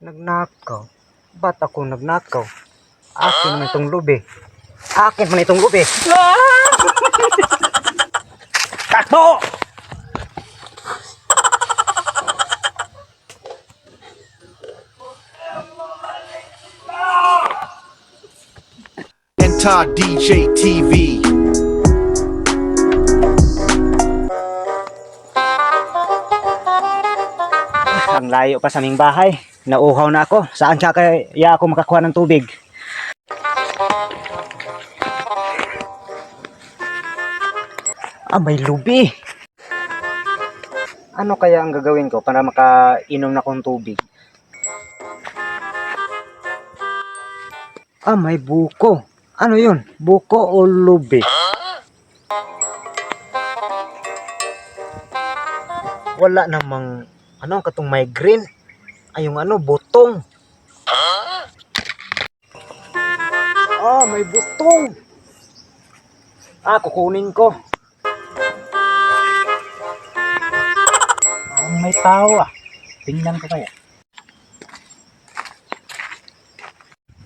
Nagnakaw? Ba't ako nagnakaw? Akin man itong lubi. Akin man itong lubi. Takbo! Enter DJ TV. Ang layo pa sa aming bahay. Nauhaw na ako. Saan siya kaya ako makakuha ng tubig? May lubi. Ano kaya ang gagawin ko para makainom na akong tubig? May buko. Ano yun? Buko o lubi? Wala namang katong migraine. Ay yung butong. May butong. Kukunin ko. May tao Tingnan ko kaya.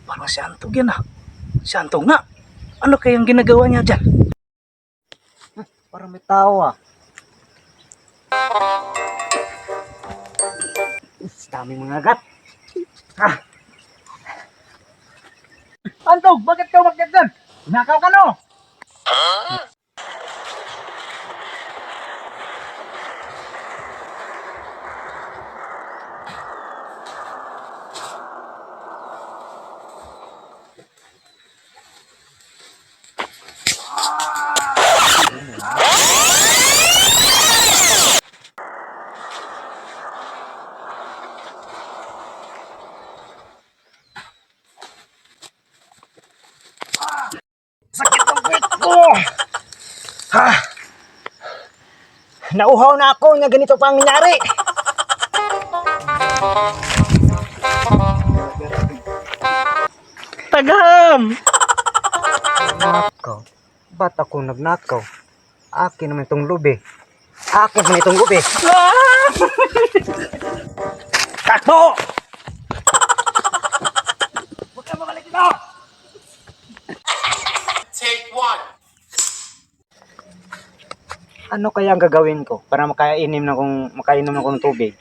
Parang si Antog yan Si Antog nga. Ano kayang ginagawa niya dyan? Parang may tao Daming mga gat. Antog, bakit ka umakyat dyan? Nakaw ka no? Sakit ng puwit ko! Nauhaw na ako na ganito pa ang nangyari. Tagam! Nakaw? Ba't ako nagnakaw? Akin naman itong lubi. Akin naman itong lubi. Takbo! Huwag ka mabalik dito! Take one. Ano kaya ang gagawin ko para makainom na akong tubig?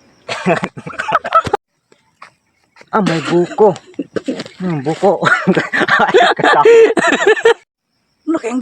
May buko. Buko. Ano kaya ang